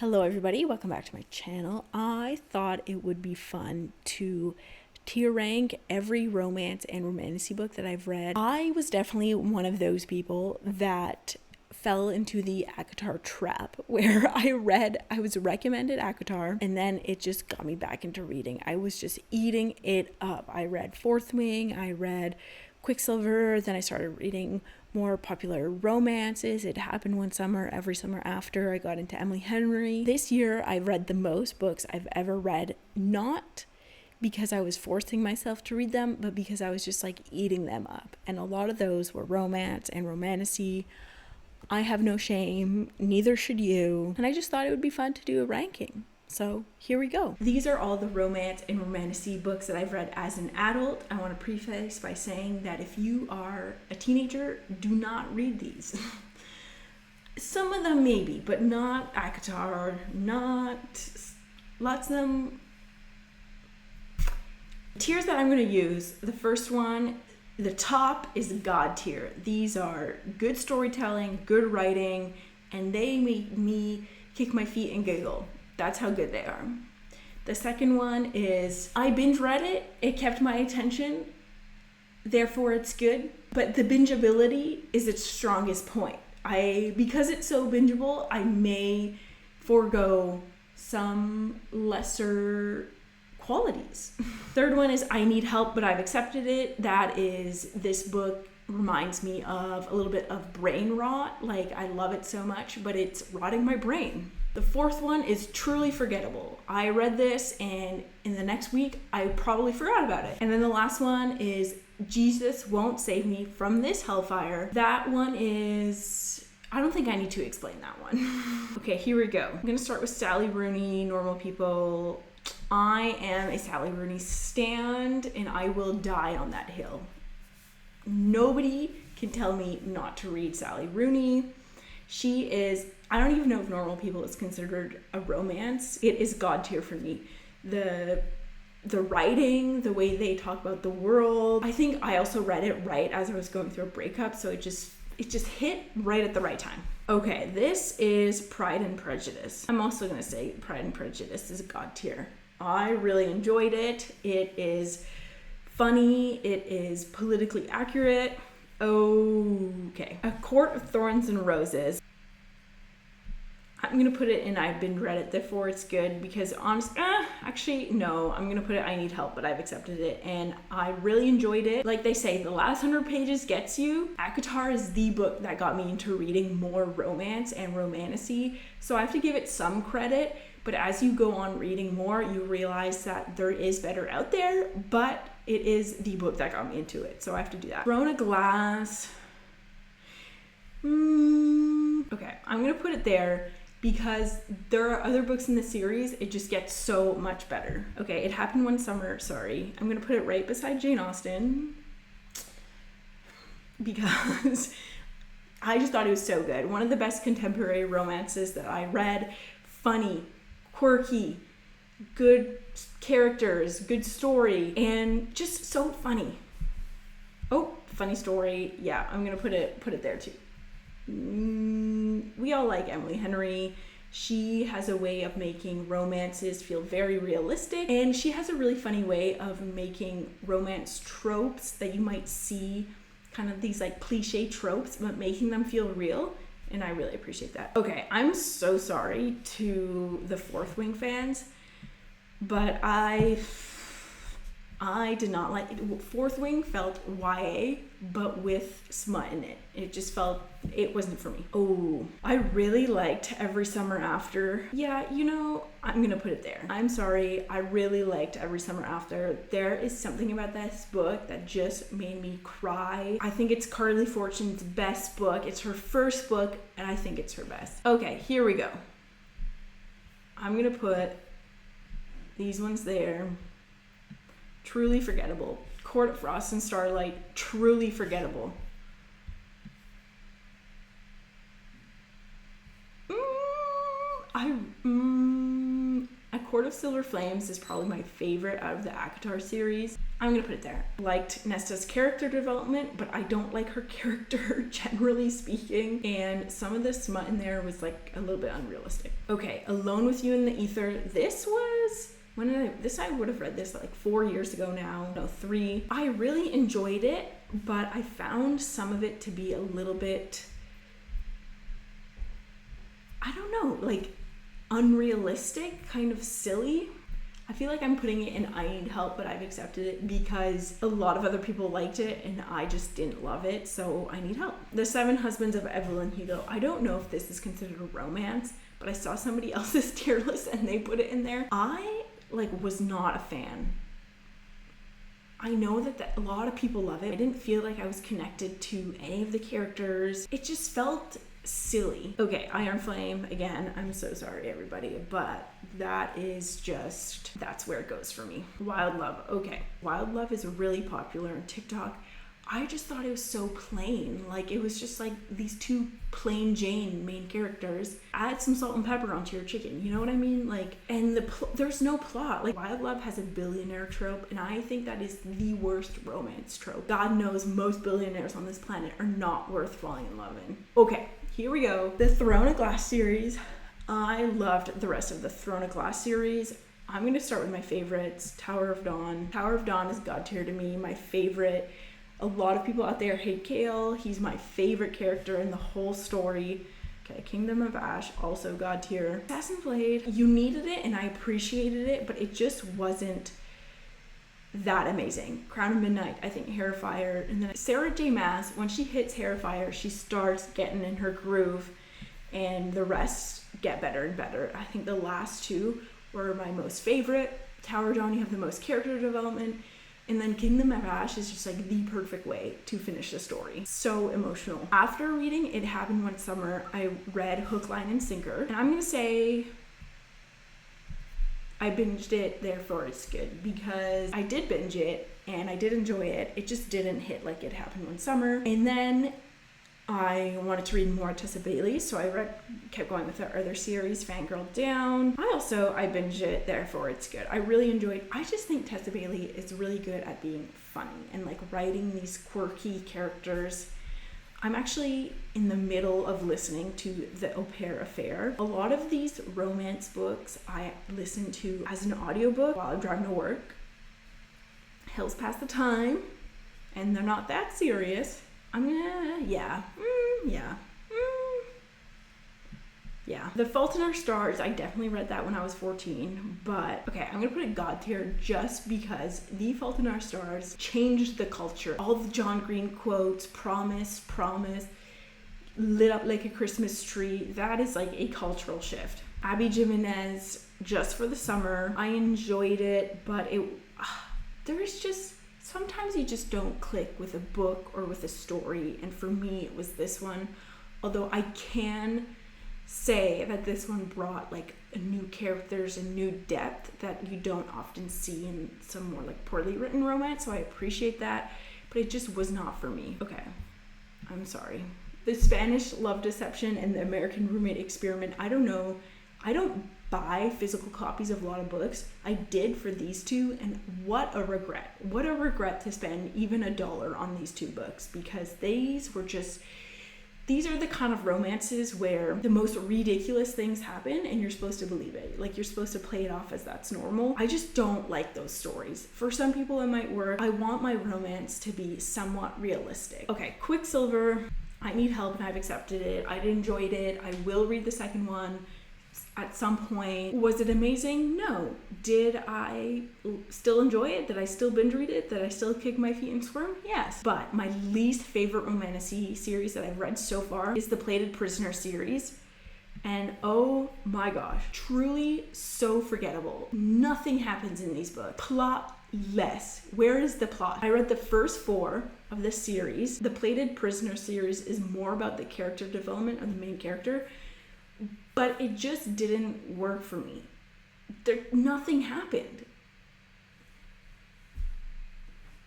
Hello everybody, welcome back to my channel. I thought it would be fun to tier rank every romance and romantasy book that I've read. I was definitely one of those people that fell into the ACOTAR trap where I was recommended ACOTAR and then it just got me back into reading. I was just eating it up. I read Fourth Wing, I read Quicksilver, then I started reading more popular romances. It happened one summer, every summer after I got into Emily Henry. This year I've read the most books I've ever read, not because I was forcing myself to read them, but because I was just like eating them up. And a lot of those were romance and romantasy. I have no shame, neither should you. And I just thought it would be fun to do a ranking. So here we go. These are all the romance and romantasy books that I've read as an adult. I want to preface by saying that if you are a teenager, do not read these. Some of them maybe, but not ACOTAR, not lots of them. Tiers that I'm going to use, the first one, the top is God tier. These are good storytelling, good writing, and they make me kick my feet and giggle. That's how good they are. The second one is, I binge read it. It kept my attention. Therefore, it's good. But the bingeability is its strongest point. Because it's so bingeable, I may forego some lesser qualities. Third one is, I need help, but I've accepted it. That is, this book reminds me of a little bit of brain rot. Like, I love it so much, but it's rotting my brain. The fourth one is truly forgettable. I read this and in the next week, I probably forgot about it. And then the last one is Jesus Won't Save Me from This Hellfire. That one is, I don't think I need to explain that one. Okay, here we go. I'm gonna start with Sally Rooney, Normal People. I am a Sally Rooney stan and I will die on that hill. Nobody can tell me not to read Sally Rooney. She is, I don't even know if Normal People is considered a romance. It is God tier for me. The writing, the way they talk about the world. I think I also read it right as I was going through a breakup, so it just hit right at the right time. Okay, this is Pride and Prejudice. I'm also gonna say Pride and Prejudice is a God tier. I really enjoyed it. It is funny, it is politically accurate. Okay, A Court of Thorns and Roses. I'm gonna put it in I've been read it, therefore it's good, because actually no, I'm gonna put it I need help, but I've accepted it and I really enjoyed it. Like they say, the last 100 pages gets you. ACOTAR is the book that got me into reading more romance and romantasy, so I have to give it some credit, but as you go on reading more, you realize that there is better out there, but it is the book that got me into it, so I have to do that. Throne of Glass. Okay, I'm gonna put it there because there are other books in the series, it just gets so much better. Okay, It Happened One Summer, sorry. I'm gonna put it right beside Jane Austen because I just thought it was so good. One of the best contemporary romances that I read. Funny, quirky, good characters, good story, and just so funny. Oh, funny story. Yeah, I'm gonna put it there too. We all like Emily Henry. She has a way of making romances feel very realistic, and she has a really funny way of making romance tropes that you might see, kind of these like cliche tropes, but making them feel real, and I really appreciate that. Okay, I'm so sorry to the Fourth Wing fans, but I did not like it. Fourth Wing felt YA, but with smut in it. It just felt, it wasn't for me. Oh, I really liked Every Summer After. Yeah, I'm gonna put it there. I'm sorry, I really liked Every Summer After. There is something about this book that just made me cry. I think it's Carly Fortune's best book. It's her first book, and I think it's her best. Okay, here we go. I'm gonna put these ones there. Truly forgettable. Court of Frost and Starlight, truly forgettable. A Court of Silver Flames is probably my favorite out of the ACOTAR series. I'm gonna put it there. Liked Nesta's character development, but I don't like her character generally speaking, and some of the smut in there was like a little bit unrealistic. Okay, Alone with You in the Ether. This was, I would have read this like 4 years ago now, no, 3. I really enjoyed it, but I found some of it to be a little bit, I don't know, like unrealistic, kind of silly. I feel like I'm putting it in I need help, but I've accepted it because a lot of other people liked it and I just didn't love it, so I need help. The Seven Husbands of Evelyn Hugo. I don't know if this is considered a romance, but I saw somebody else's tier list and they put it in there. I was not a fan. I know that a lot of people love it. I didn't feel like I was connected to any of the characters. It just felt silly. Okay, Iron Flame, again, I'm so sorry everybody, but that's where it goes for me. Wild Love. Okay, Wild Love is really popular on TikTok. I just thought it was so plain. Like, it was just like these two plain Jane main characters. Add some salt and pepper onto your chicken, you know what I mean? Like, and there's no plot. Like, Wild Love has a billionaire trope, and I think that is the worst romance trope. God knows most billionaires on this planet are not worth falling in love in. Okay, here we go. The Throne of Glass series. I loved the rest of the Throne of Glass series. I'm going to start with my favorites. Tower of Dawn. Tower of Dawn is God tier to me, my favorite. A lot of people out there hate Kale. He's my favorite character in the whole story. Okay, Kingdom of Ash, also God tier. Assassin's Blade, you needed it and I appreciated it, but it just wasn't that amazing. Crown of Midnight, I think Hair of Fire. And then Sarah J. Maas, when she hits Hair of Fire, she starts getting in her groove and the rest get better and better. I think the last two were my most favorite. Tower of Dawn, you have the most character development. And then Kingdom of Ash is just like the perfect way to finish the story. So emotional. After reading It Happened One Summer, I read Hook, Line, and Sinker. And I'm gonna say I binged it, therefore it's good. Because I did binge it and I did enjoy it. It just didn't hit like It Happened One Summer. And then I wanted to read more Tessa Bailey, so I kept going with her other series, Fangirl Down. I binged it, therefore it's good. I just think Tessa Bailey is really good at being funny and like writing these quirky characters. I'm actually in the middle of listening to The Au Pair Affair. A lot of these romance books I listen to as an audiobook while I'm driving to work. Hills pass the time, and they're not that serious. The Fault in Our Stars, I definitely read that when I was 14, but okay, I'm gonna put it God tier just because The Fault in Our Stars changed the culture. All the John Green quotes, promise, lit up like a Christmas tree, that is like a cultural shift. Abby Jimenez, Just for the Summer, I enjoyed it, but there's just sometimes you just don't click with a book or with a story, and for me it was this one. Although I can say that this one brought like new characters and new depth that you don't often see in some more like poorly written romance, so I appreciate that, but it just was not for me. Okay, I'm sorry. The Spanish Love Deception and the American Roommate Experiment, I don't know. I don't buy physical copies of a lot of books. I did for these two, and what a regret. What a regret to spend even $1 on these two books, because these are the kind of romances where the most ridiculous things happen and you're supposed to believe it. Like, you're supposed to play it off as that's normal. I just don't like those stories. For some people it might work. I want my romance to be somewhat realistic. Okay, Quicksilver, I need help and I've accepted it. I enjoyed it. I will read the second one at some point. Was it amazing? No. Did I still enjoy it? Did I still binge read it? Did I still kick my feet and squirm? Yes. But my least favorite Romantasy series that I've read so far is the Plated Prisoner series. And oh my gosh, truly so forgettable. Nothing happens in these books. Plotless. Where is the plot? I read the first 4 of this series. The Plated Prisoner series is more about the character development of the main character, but it just didn't work for me. Nothing happened.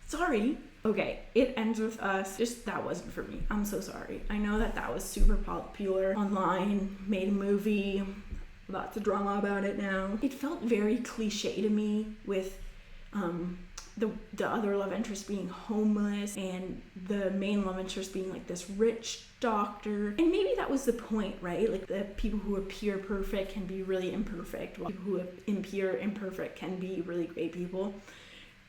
Sorry. Okay, It Ends With Us. Just, that wasn't for me. I'm so sorry. I know that was super popular online, made a movie, lots of drama about it now. It felt very cliche to me with the other love interest being homeless and the main love interest being like this rich doctor. And maybe that was the point, right? Like the people who appear perfect can be really imperfect, while people who appear imperfect can be really great people.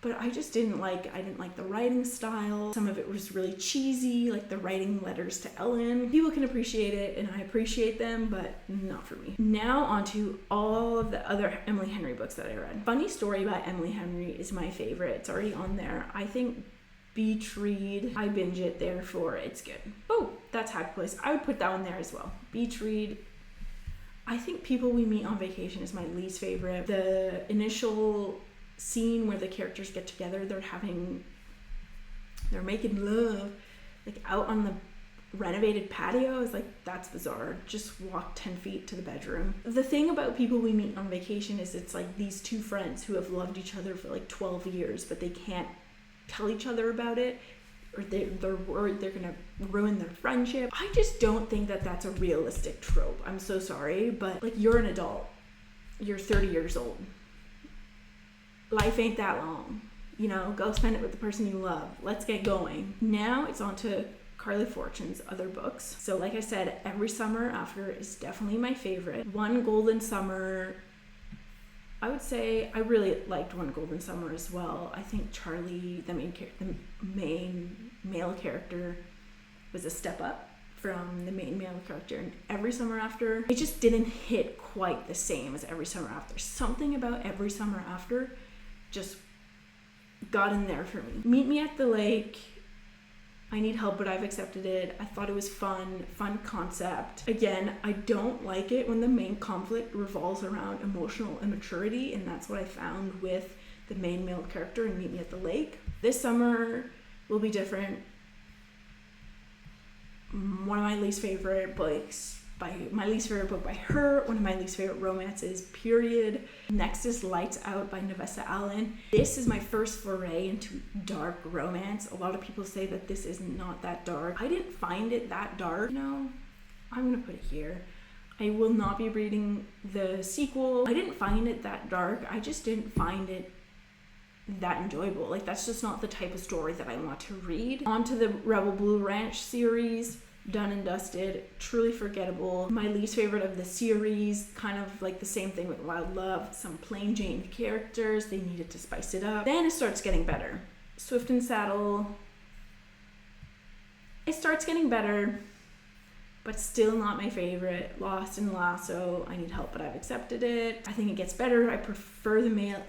But I didn't like the writing style. Some of it was really cheesy, like the writing letters to Ellen. People can appreciate it and I appreciate them, but not for me. Now on to all of the other Emily Henry books that I read. Funny Story by Emily Henry is my favorite. It's already on there. I think Beach Read, I binge it, therefore it's good. Oh, that's Happy Place. I would put that one there as well. Beach Read. I think People We Meet on Vacation is my least favorite. The initial scene where the characters get together, they're making love like out on the renovated patio, is like, that's bizarre. Just walk 10 feet to the bedroom. The thing about People We Meet on Vacation is it's like these two friends who have loved each other for like 12 years, but they can't tell each other about it, or they're worried they're gonna ruin their friendship. I just don't think that that's a realistic trope. I'm so sorry, but like, you're an adult, you're 30 years old. Life ain't that long, you know, go spend it with the person you love. Let's get going. Now it's on to Carly Fortune's other books. So like I said, Every Summer After is definitely my favorite. One Golden Summer, I would say I really liked One Golden Summer as well. I think Charlie, the main male character, was a step up from the main male character in Every Summer After. It just didn't hit quite the same as Every Summer After. Something about Every Summer After just got in there for me. Meet Me at the Lake, I Need Help But I've Accepted It. I thought it was fun concept. Again, I don't like it when the main conflict revolves around emotional immaturity, and that's what I found with the main male character in Meet Me at the Lake. This summer will be different. One of my least favorite books by her, one of my least favorite romances, period. Next is Lights Out by Nevessa Allen. This is my first foray into dark romance. A lot of people say that this is not that dark. I didn't find it that dark. No, I'm gonna put it here. I will not be reading the sequel. I didn't find it that dark. I just didn't find it that enjoyable. Like, that's just not the type of story that I want to read. On to the Rebel Blue Ranch series. Done and dusted, truly forgettable. My least favorite of the series, kind of like the same thing with Wild Love, some plain Jane characters, they needed to spice it up. Then it starts getting better. Swift and Saddle, it starts getting better, but still not my favorite. Lost and Lasso, I Need Help But I've Accepted It. I think it gets better. I prefer the male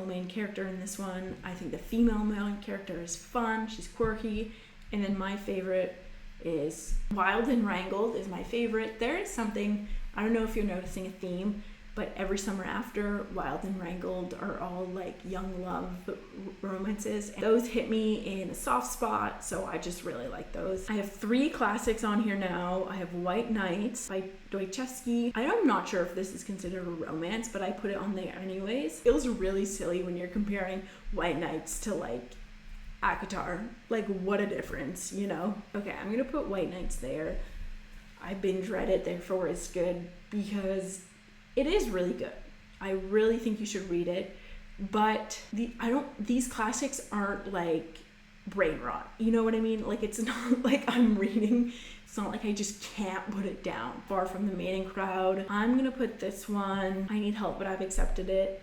main character in this one. I think the female main character is fun, she's quirky. And then my favorite is Wild and Wrangled is my favorite. There is something, I don't know if you're noticing a theme, but Every Summer After, Wild and Wrangled are all like young love romances. And those hit me in a soft spot, so I just really like those. I have 3 classics on here now. I have White Nights by Dostoevsky. I'm not sure if this is considered a romance, but I put it on there anyways. It feels really silly when you're comparing White Nights to like ACOTAR. Like, what a difference, you know? Okay, I'm gonna put White Nights there. I binge read it, therefore it's good, because it is really good. I really think you should read it, but these classics aren't like brain rot, you know what I mean? Like, it's not like I'm reading, it's not like I just can't put it down. Far From the Mating Crowd, I'm gonna put this one. I Need Help But I've Accepted It.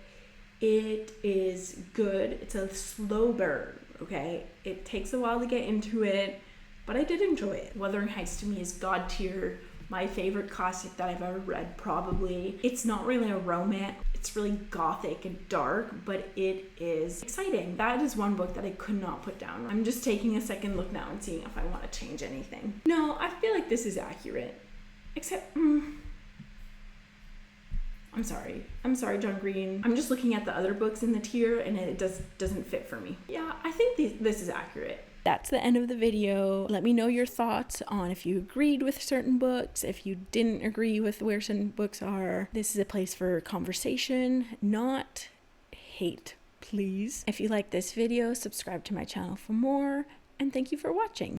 It is good. It's a slow burn. Okay, it takes a while to get into it, but I did enjoy it. Wuthering Heights to me is god tier, my favorite classic that I've ever read, probably. It's not really a romance, it's really gothic and dark, but it is exciting. That is one book that I could not put down. I'm just taking a second look now and seeing if I want to change anything. No, I feel like this is accurate, except I'm sorry, John Green. I'm just looking at the other books in the tier and it doesn't fit for me. Yeah, I think this is accurate. That's the end of the video. Let me know your thoughts on if you agreed with certain books, if you didn't agree with where certain books are. This is a place for conversation, not hate, please. If you like this video, subscribe to my channel for more, and thank you for watching.